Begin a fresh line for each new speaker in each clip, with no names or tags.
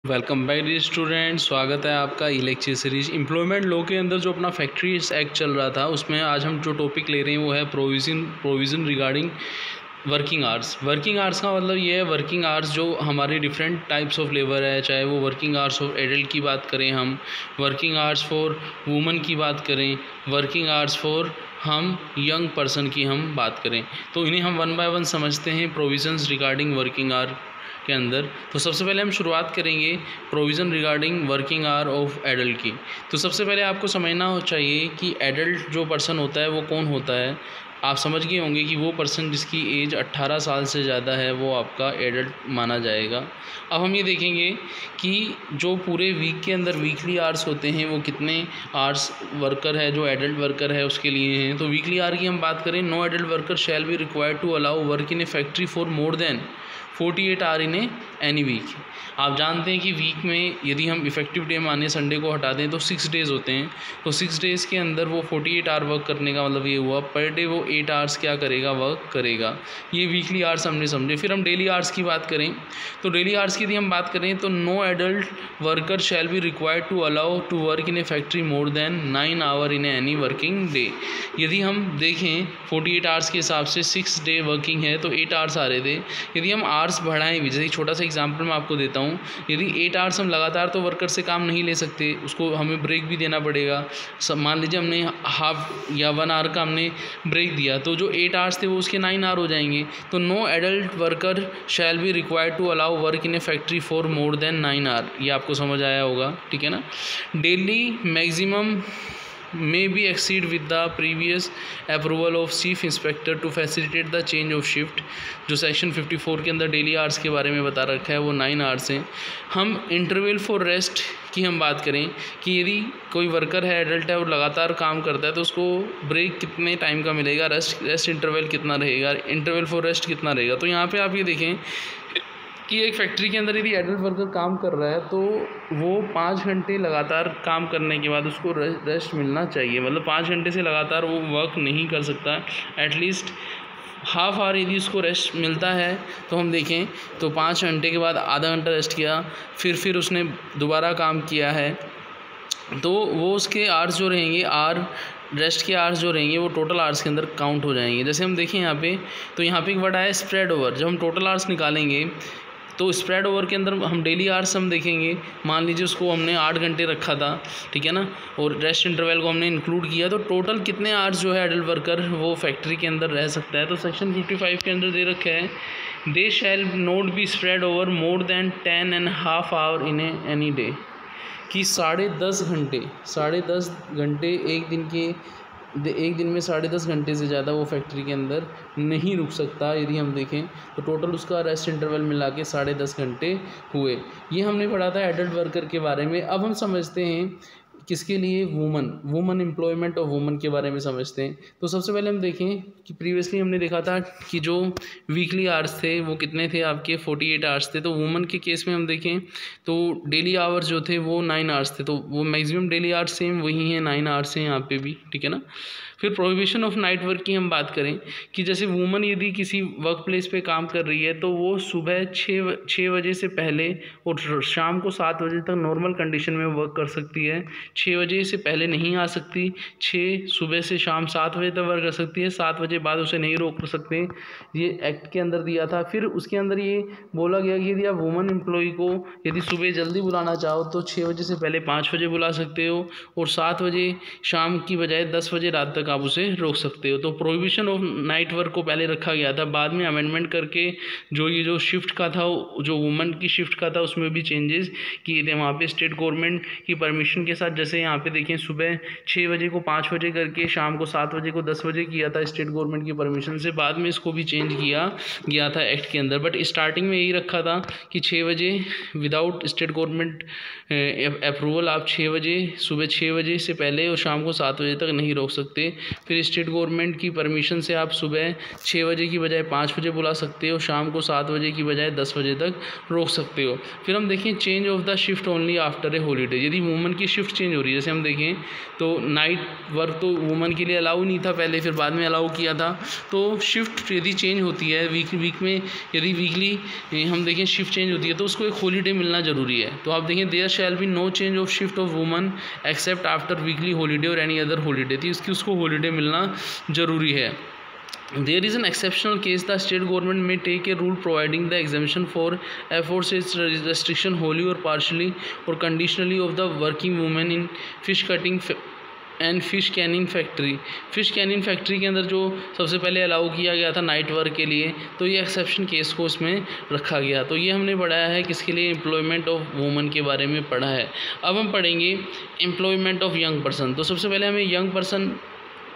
Welcome back dear student, स्वागत है आपका ई लेक्चर सीरीज एम्प्लॉयमेंट लॉ के अंदर जो अपना फैक्ट्रीज एक्ट चल रहा था उसमें आज हम जो टॉपिक ले रहे हैं वो है provision regarding working hours. Working hours का मतलब ये है वर्किंग आवर्स जो हमारे डिफरेंट टाइप्स ऑफ लेबर है, चाहे वो वर्किंग आवर्स ऑफ एडल्ट की बात करें, हम वर्किंग आवर्स फॉर वुमेन की बात करें, वर्किंग आवर्स फॉर हम यंग पर्सन की हम बात करें, तो इन्हें हम वन बाय वन समझते हैं प्रोविजंस रिगार्डिंग वर्किंग आवर के अंदर। तो सबसे पहले हम शुरुआत करेंगे provision regarding working hour of adult की। तो सबसे पहले आपको समझना चाहिए कि एडल्ट जो पर्सन होता है वो कौन होता है। आप समझ गए होंगे कि वो पर्सन जिसकी एज 18 साल से ज़्यादा है वो आपका एडल्ट माना जाएगा। अब हम ये देखेंगे कि जो पूरे वीक के अंदर वीकली आवर्स होते हैं वो कितने आवर्स वर्कर है जो एडल्ट वर्कर है उसके लिए हैं। तो वीकली आवर की हम बात करें, no adult worker shall be required to allow work in a factory for more than 48 hour in any week. आप जानते हैं कि वीक में यदि हम इफेक्टिव डे माने संडे को हटा दें तो 6 डेज़ होते हैं। तो 6 डेज़ के अंदर वो 48 आवर वर्क करने का मतलब ये हुआ पर डे वो 8 आवर्स क्या करेगा, वर्क करेगा। ये वीकली आवर्स हमने समझे। फिर हम डेली आवर्स की बात करें तो डेली आवर्स की यदि हम बात करें तो no adult worker shall be required to allow to work in a factory more than 9 hour in any working day. यदि हम देखें 48 आवर्स के हिसाब से 6 डे वर्किंग है तो 8 आवर्स आ रहे थे। यदि हम आवर्स बढ़ाएं भी, जैसे छोटा सा एग्जांपल मैं आपको देता हूं, यदि 8 आवर्स हम लगातार तो वर्कर से काम नहीं ले सकते, उसको हमें ब्रेक भी देना पड़ेगा। मान लीजिए हमने हाफ या 1 आवर का हमने ब्रेक दिया तो जो 8 आवर्स थे वो उसके 9 आवर हो जाएंगे। तो no adult worker shall be required to allow work in a factory for more than 9 hour. ये आपको समझ आया होगा, ठीक है ना। Daily maximum may be exceed with the previous approval of chief inspector to facilitate the change of shift। जो section 54 के अंदर डेली आवर्स के बारे में बता रखा है वो 9 आवर्स हैं। हम इंटरवल फॉर रेस्ट की हम बात करें कि यदि कोई वर्कर है एडल्ट है और लगातार काम करता है तो उसको ब्रेक कितने टाइम का मिलेगा, रेस्ट इंटरवल कितना रहेगा, इंटरवल फॉर रेस्ट कितना रहेगा। तो यहाँ पे आप ये देखें कि एक फैक्ट्री के अंदर यदि एडल्ट वर्कर काम कर रहा है तो वो 5 घंटे लगातार काम करने के बाद उसको रेस्ट मिलना चाहिए। मतलब 5 घंटे से लगातार वो वर्क नहीं कर सकता, एटलीस्ट हाफ आवर यदि उसको रेस्ट मिलता है तो हम देखें तो 5 घंटे के बाद आधा घंटा रेस्ट किया, फिर उसने दोबारा काम किया है तो वो उसके आवर्स जो रहेंगे, रेस्ट के आवर्स जो रहेंगे वो टोटल आवर्स के अंदर काउंट हो जाएंगे। जैसे हम देखें यहाँ पे तो यहाँ पे एक वर्ड आया स्प्रेड ओवर। जब हम टोटल आवर्स निकालेंगे तो स्प्रेड ओवर के अंदर हम डेली आवर्स हम देखेंगे, मान लीजिए उसको हमने 8 घंटे रखा था, ठीक है ना, और रेस्ट इंटरवल को हमने इंक्लूड किया तो टोटल कितने आवर्स जो है एडल्ट वर्कर वो फैक्ट्री के अंदर रह सकता है। तो सेक्शन 55 के अंदर दे रखा है they shall not be spread over more than 10.5 hour in any day, कि 10.5 घंटे एक दिन में 10.5 घंटे से ज़्यादा वो फैक्ट्री के अंदर नहीं रुक सकता। यदि हम देखें तो टोटल उसका रेस्ट इंटरवल मिला के 10.5 घंटे हुए। ये हमने पढ़ा था एडल्ट वर्कर के बारे में। अब हम समझते हैं किसके लिए, वुमन एम्प्लॉयमेंट और वुमन के बारे में समझते हैं। तो सबसे पहले हम देखें कि प्रीवियसली हमने देखा था कि जो वीकली आवर्स थे वो कितने थे, आपके 48 आवर्स थे। तो वुमन के केस में हम देखें तो डेली आवर्स जो थे वो 9 आवर्स थे। तो वो मैक्सिमम डेली आवर्स सेम वही हैं, 9 आवर्स हैं यहाँ पे भी, ठीक है ना। फिर प्रोहिबिशन ऑफ नाइट वर्क की हम बात करें कि जैसे वुमन यदि किसी वर्क प्लेस पे काम कर रही है तो वो सुबह 6 बजे से पहले और शाम को 7 बजे तक नॉर्मल कंडीशन में वर्क कर सकती है। 6 बजे से पहले नहीं आ सकती, सुबह से शाम 7 बजे तक वर्क कर सकती है, 7 बजे बाद उसे नहीं रोक सकते। ये एक्ट के अंदर दिया था। फिर उसके अंदर ये बोला गया कि यदि आप वुमन एम्प्लॉय को यदि सुबह जल्दी बुलाना चाहो तो 6 बजे से पहले 5 बजे बुला सकते हो और 7 बजे शाम की बजाय 10 बजे रात तक आप उसे रोक सकते हो। तो प्रोहिबिशन ऑफ नाइट वर्क को पहले रखा गया था, बाद में अमेंडमेंट करके जो शिफ्ट का था, जो वुमन की शिफ्ट का था उसमें भी चेंजेस किए थे। वहाँ पे स्टेट गवर्नमेंट की परमिशन के साथ, जैसे यहाँ पे देखें सुबह 6 बजे को 5 बजे करके शाम को 7 बजे को 10 बजे किया था स्टेट गवर्नमेंट की परमिशन से। बाद में इसको भी चेंज किया गया था एक्ट के अंदर, बट स्टार्टिंग में यही रखा था कि 6 बजे विदाउट स्टेट गवर्नमेंट अप्रूवल आप 6 बजे सुबह 6 बजे से पहले और शाम को 7 बजे तक नहीं रोक सकते। फिर स्टेट गवर्नमेंट की परमिशन से आप सुबह 6 बजे की बजाय 5 बजे बुला सकते हो, शाम को 7 बजे की बजाय 10 बजे तक रोक सकते हो। फिर हम देखें change of the shift only after a holiday, यदि वुमन की शिफ्ट चेंज हो रही है, जैसे हम देखें तो नाइट वर्क तो वुमन के लिए अलाउ नहीं था पहले, फिर बाद में अलाउ किया था। तो शिफ्ट यदि चेंज होती है वीक में, यदि वीकली हम देखें शिफ्ट चेंज होती है तो उसको एक हॉलीडे मिलना ज़रूरी है। तो आप देखें there shall be no change of shift of woman except after weekly holiday और एनी अदर हॉलीडे, तो उसको हॉलीडे मिलना ज़रूरी है। There is an exceptional case the state government may take a rule providing the exemption for aforesaid restriction wholly or partially or conditionally of the working women in fish cutting and fish Canning factory. Fish Canning factory के अंदर जो सबसे पहले allow किया गया था night work के लिए, तो ये एक्सेप्शन केस को उसमें रखा गया। तो ये हमने पढ़ाया है किसके लिए, एम्प्लॉयमेंट ऑफ वुमन के बारे में पढ़ा है। अब हम पढ़ेंगे एम्प्लॉयमेंट ऑफ यंग पर्सन। तो सबसे पहले हमें यंग पर्सन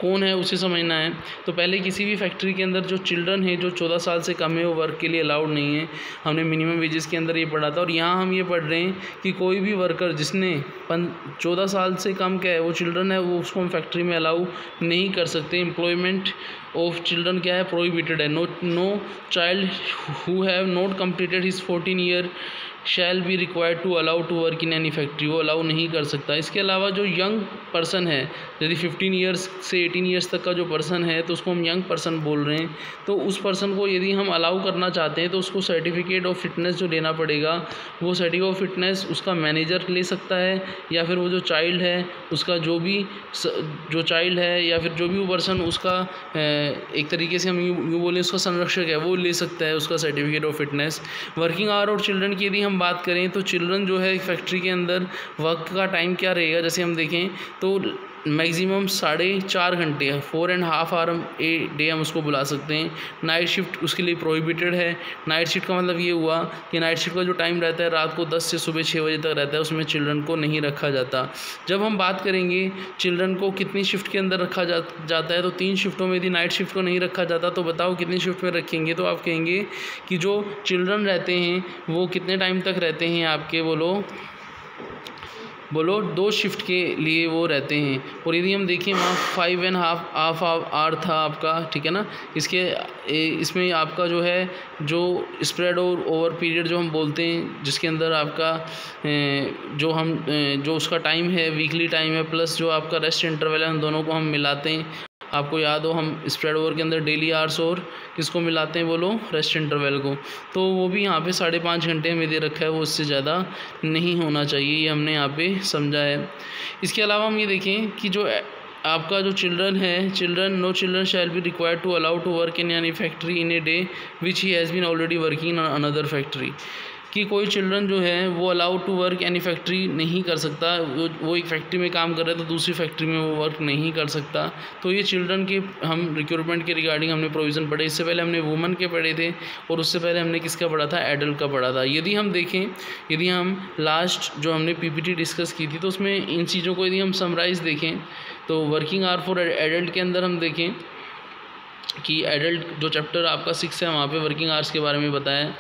कौन है उसे समझना है। तो पहले किसी भी फैक्ट्री के अंदर जो चिल्ड्रन है जो 14 साल से कम है वो वर्क के लिए अलाउड नहीं है। हमने मिनिमम वेजेस के अंदर ये पढ़ा था। और यहाँ हम ये पढ़ रहे हैं कि कोई भी वर्कर जिसने 14 साल से कम का है, वो चिल्ड्रन है, वो उसको हम फैक्ट्री में अलाउ नहीं कर सकते। एम्प्लॉयमेंट ऑफ चिल्ड्रन क्या है, प्रोहिबिटेड है। No child who have not completed his 14 year shall be required to allow to work in any factory, वो अलाउ नहीं कर सकता। इसके अलावा जो यंग पर्सन है, यदि 15 ईयर्स से 18 ईयर्स तक का जो पर्सन है तो उसको हम यंग पर्सन बोल रहे हैं। तो उस पर्सन को यदि हम अलाउ करना चाहते हैं तो उसको सर्टिफिकेट ऑफ फिटनेस जो लेना पड़ेगा, वो सर्टिफिकेट ऑफ फिटनेस उसका मैनेजर ले सकता है, या फिर वो जो चाइल्ड है उसका जो चाइल्ड है या फिर जो भी वो पर्सन उसका एक तरीके से हम यूँ बोलें उसका संरक्षक है, वो ले सकता है उसका certificate of fitness. Working hour और चिल्ड्रन की यदि हम बात करें तो चिल्ड्रन जो है फैक्ट्री के अंदर वर्क का टाइम क्या रहेगा, जैसे हम देखें तो मैक्सिमम 4.5 घंटे है, 4.5 आवर ए डे हम उसको बुला सकते हैं। नाइट शिफ्ट उसके लिए प्रोहिबिटेड है। नाइट शिफ्ट का मतलब ये हुआ कि नाइट शिफ्ट का जो टाइम रहता है रात को 10 से सुबह 6 बजे तक रहता है, उसमें चिल्ड्रन को नहीं रखा जाता। जब हम बात करेंगे चिल्ड्रन को कितनी शिफ्ट के अंदर रखा जाता है, तो 3 शिफ्टों में यदि नाइट शिफ्ट को नहीं रखा जाता तो बताओ कितनी शिफ्ट में रखेंगे। तो आप कहेंगे कि जो चिल्ड्रन रहते हैं वो कितने टाइम तक रहते हैं आपके, बोलो 2 शिफ्ट के लिए वो रहते हैं। और यदि हम देखें वहाँ 5.5 आवर था आपका, ठीक है ना। इसमें आपका जो है जो स्प्रेड और ओवर पीरियड जो हम बोलते हैं, जिसके अंदर आपका जो उसका टाइम है वीकली टाइम है प्लस जो आपका रेस्ट इंटरवल है, उन दोनों को हम मिलाते हैं। आपको याद हो हम स्प्रेड ओवर के अंदर डेली आवर्स और किसको मिलाते हैं, बोलो रेस्ट इंटरवल को। तो वो भी यहाँ पे 5.5 घंटे में दे रखा है, वो उससे ज़्यादा नहीं होना चाहिए, ये हमने यहाँ पे समझा है। इसके अलावा हम ये देखें कि जो आपका जो चिल्ड्रन है, no children shall be required to allow to work in any factory in a day which he has been already working in another factory, कि कोई चिल्ड्रन जो है वो allow to work any factory नहीं कर सकता। वो एक फैक्ट्री में काम कर रहा है तो दूसरी फैक्ट्री में वो वर्क नहीं कर सकता। तो ये चिल्ड्रन के हम रिक्रूटमेंट के रिगार्डिंग हमने प्रोविज़न पढ़े। इससे पहले हमने वुमन के पढ़े थे और उससे पहले हमने किसका पढ़ा था, एडल्ट का पढ़ा था। यदि हम लास्ट जो हमने PPT डिस्कस की थी तो उसमें इन चीज़ों को यदि हम समराइज़ देखें तो वर्किंग आवर फॉर एडल्ट के अंदर हम देखें कि एडल्ट जो चैप्टर आपका 6 है वहाँ पे वर्किंग आवर्स के बारे में बताया है।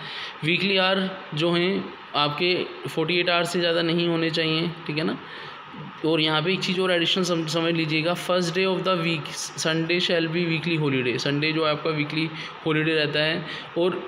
वीकली आवर जो हैं आपके 48 आवर्स से ज़्यादा नहीं होने चाहिए, ठीक है ना। और यहाँ पे एक चीज़ और एडिशनल समझ लीजिएगा, first day of the week Sunday shall be weekly holiday. Sunday जो आपका वीकली हॉलीडे रहता है। और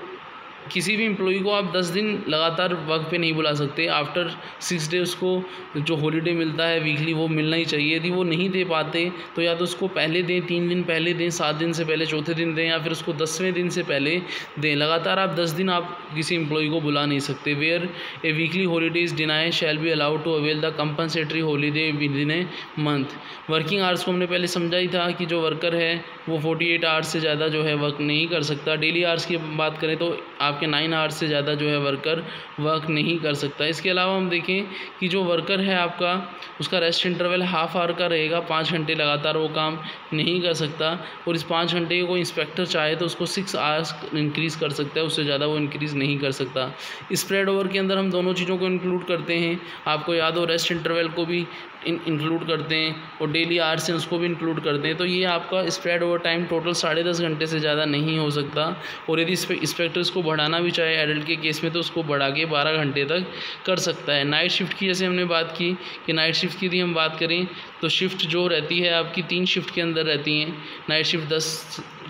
किसी भी एम्प्लॉई को आप 10 दिन लगातार वर्क पे नहीं बुला सकते। आफ्टर 6 डे उसको जो हॉलीडे मिलता है वीकली वो मिलना ही चाहिए। यदि वो नहीं दे पाते तो या तो उसको पहले दें, 3 दिन पहले दें, 7 दिन से पहले, चौथे दिन दें, या फिर उसको 10वें दिन से पहले दें। लगातार आप 10 दिन आप किसी एम्प्लॉई को बुला नहीं सकते। Where a weekly holiday is denied shall be allowed to avail the compensatory holiday within a month. Working hours को हमने पहले समझा ही था कि जो वर्कर है वो 48 आवर्स से ज़्यादा जो है वर्क नहीं कर सकता। डेली आवर्स की बात करें तो आपके 9 आवर्स से ज़्यादा जो है वर्कर वर्क नहीं कर सकता। इसके अलावा हम देखें कि जो वर्कर है आपका उसका रेस्ट इंटरवल हाफ आवर का रहेगा, 5 घंटे लगातार वो काम नहीं कर सकता। और इस 5 घंटे को इंस्पेक्टर चाहे तो उसको 6 आवर्स इंक्रीज़ कर सकता है, उससे ज़्यादा वो इंक्रीज़ नहीं कर सकता। स्प्रेड ओवर के अंदर हम दोनों चीज़ों को इंक्लूड करते हैं। आपको याद हो रेस्ट इंटरवल को भी इंक्लूड करते हैं और डेली आवर्स हैं उसको भी इंक्लूड करते हैं। तो ये आपका स्प्रेड ओवर टाइम टोटल 10.5 घंटे से ज़्यादा नहीं हो सकता। और यदि इंस्पेक्टर इसको बढ़ा बढ़ाना भी चाहे एडल्ट के केस में तो उसको बढ़ा के 12 घंटे तक कर सकता है। नाइट शिफ्ट की जैसे हमने बात की कि नाइट शिफ्ट की यदि हम बात करें तो शिफ्ट जो रहती है आपकी 3 शिफ्ट के अंदर रहती हैं। नाइट शिफ्ट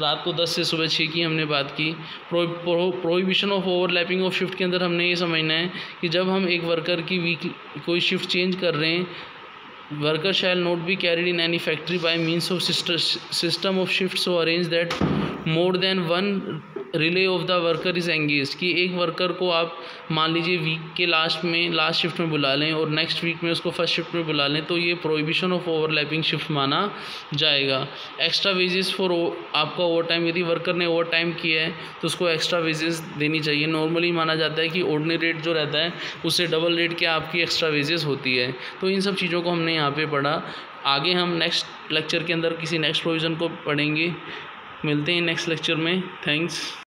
रात को 10 से सुबह 6 की हमने बात की। Prohibition of overlapping of shift के अंदर हमने ये समझना है कि जब हम एक वर्कर की वीक कोई शिफ्ट चेंज कर रहे हैं, worker shall not be carried in any factory by means of system of shifts so arrange that more than one relay of the worker is engage, कि एक वर्कर को आप मान लीजिए वीक के लास्ट शिफ्ट में बुला लें और नेक्स्ट वीक में उसको फर्स्ट शिफ्ट में बुला लें, तो ये प्रोहिबिशन ऑफ ओवरलैपिंग शिफ्ट माना जाएगा। एक्स्ट्रा वेजेस फॉर आपका ओवर टाइम, यदि वर्कर ने ओवर टाइम किया है तो उसको एक्स्ट्रा वेजेस देनी चाहिए। नॉर्मली माना जाता है कि ऑर्डिनरी रेट जो रहता है उससे डबल रेट के आपकी एक्स्ट्रा वेजेस होती है। तो इन सब चीज़ों को हमने यहाँ पे पढ़ा। आगे हम नेक्स्ट लेक्चर के अंदर किसी नेक्स्ट प्रोविज़न को पढ़ेंगे। मिलते हैं नेक्स्ट लेक्चर में। थैंक्स।